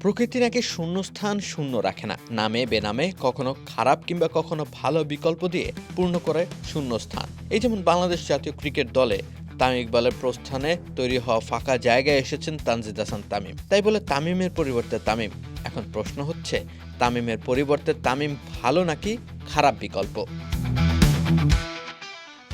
প্রকৃতি নাকি শূন্যস্থান শূন্য রাখে না, নামে বেনামে কখনো খারাপ কিংবা কখনো ভালো বিকল্প দিয়ে পূর্ণ করে শূন্যস্থান। এই যেমন বাংলাদেশ জাতীয় ক্রিকেট দলে তামিম ইকবালের প্রস্থানে তৈরি হওয়া ফাঁকা জায়গায় এসেছেন তানজিদ হাসান তামিম। তাই বলে তামিমের পরিবর্তে তামিম। এখন প্রশ্ন হচ্ছে, তামিমের পরিবর্তে তামিম ভালো নাকি খারাপ বিকল্প?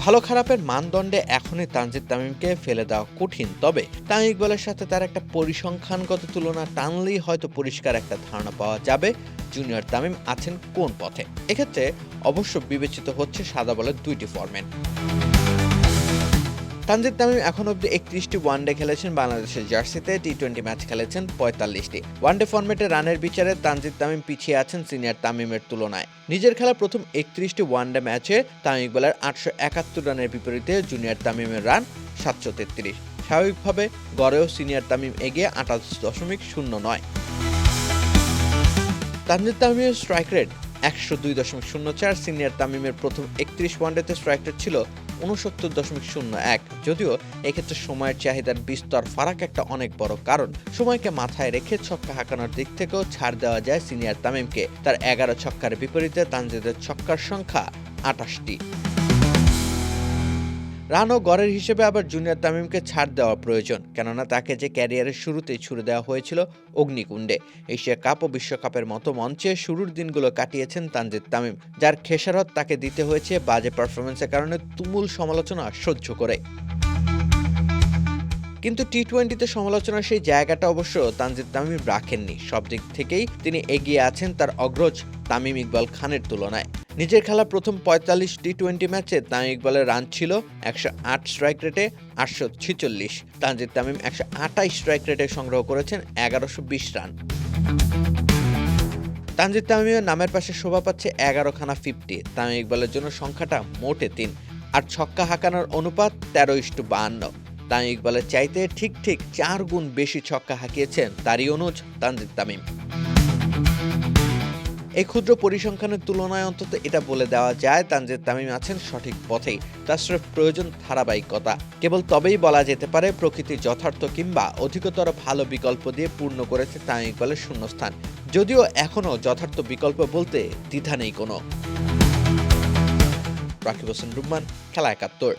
ভালো খারাপের মানদণ্ডে এখনই তানজিদ তামিমকে ফেলে দেওয়া কঠিন, তবে তামিম ইকবালের সাথে তার একটা পরিসংখ্যানগত তুলনা টানলেই হয়তো পরিষ্কার একটা ধারণা পাওয়া যাবে জুনিয়র তামিম আছেন কোন পথে। এক্ষেত্রে অবশ্য বিবেচিত হচ্ছে সাদা বলের দুইটি ফরম্যাট। তানজিদ তামিম এখন অব্দি 31টি ওয়ানডে খেলেছেন বাংলাদেশের জার্সিতে, টি-20 ম্যাচ খেলেছেন 45টি। ওয়ানডে ফরম্যাটে রানের বিচারে তানজিদ তামিম পিছিয়ে আছেন সিনিয়র তামিমের তুলনায়। নিজের খেলা প্রথম 31টি ওয়ানডে ম্যাচে তামিম ইকবালের 871 রানের বিপরীতে জুনিয়র তামিমের রান 733। স্বাভাবিকভাবে গড়েও সিনিয়র তামিম এগিয়ে 28.09। তানজিদ তামিমের স্ট্রাইক রেট 102.04। সিনিয়র তামিমের প্রথম 31 ওয়ানডেতে স্ট্রাইক রেট ছিল 69.01। যদিও এক্ষেত্রে সময়ের চাহিদার বিস্তর ফারাক একটা অনেক বড় কারণ। সময়কে মাথায় রেখে ছক্কা হাঁকানোর দিক থেকেও ছাড় দেওয়া যায় সিনিয়র তামিমকে। তার 11 ছক্কার বিপরীতে তানজিদের ছক্কার সংখ্যা 28টি। রান ও গড়ের হিসেবে আবার জুনিয়র তামিমকে ছাড় দেওয়া প্রয়োজন, কেননা তাকে যে ক্যারিয়ারের শুরুতেই ছুড়ে দেওয়া হয়েছিল অগ্নিকুণ্ডে। এশিয়া কাপ ও বিশ্বকাপের মতো মঞ্চে শুরুর দিনগুলো কাটিয়েছেন তানজিদ তামিম, যার খেসারত তাকে দিতে হয়েছে বাজে পারফরমেন্সের কারণে তুমুল সমালোচনা সহ্য করে। কিন্তু টি-20তে সমালোচনার সেই জায়গাটা অবশ্য তানজিদ তামিম রাখেননি। সব দিক থেকেই তিনি এগিয়ে আছেন তার অগ্রজ তামিম ইকবাল খানের তুলনায়। নিজের খেলা প্রথম 45 টি-20 ম্যাচে তামিম ইকবালের রান ছিল 108, স্ট্রাইক রেটে 846। তানজিদ তামিম 128 স্ট্রাইক রেটে সংগ্রহ করেছেন 1120 রান। তানজিদ তামিমের নামের পাশে শোভা পাচ্ছে 11খানা 50। তামিম ইকবালের জন্য সংখ্যাটা মোটে 3, আর ছক্কা হাঁকানোর অনুপাত 13:52। তামিম ইকবালের চাইতে ঠিক 4 গুণ বেশি ছক্কা হাঁকিয়েছেন তারই অনুজ তানজিদ তামিম। এই ক্ষুদ্র পরিসংখ্যানের তুলনায় অন্তত এটা বলে দেওয়া যায় তানজিদ তামিম আছেন সঠিক পথেই। তার স্রেফ প্রয়োজন ধারাবাহিকতা। কেবল তবেই বলা যেতে পারে প্রকৃতি যথার্থ কিংবা অধিকতর ভালো বিকল্প দিয়ে পূর্ণ করেছে তামিম ইকবালের শূন্যস্থান। যদিও এখনও যথার্থ বিকল্প বলতে দ্বিধা নেই কোনো। রাকিব হোসেন রুম্মান, খেলা 71।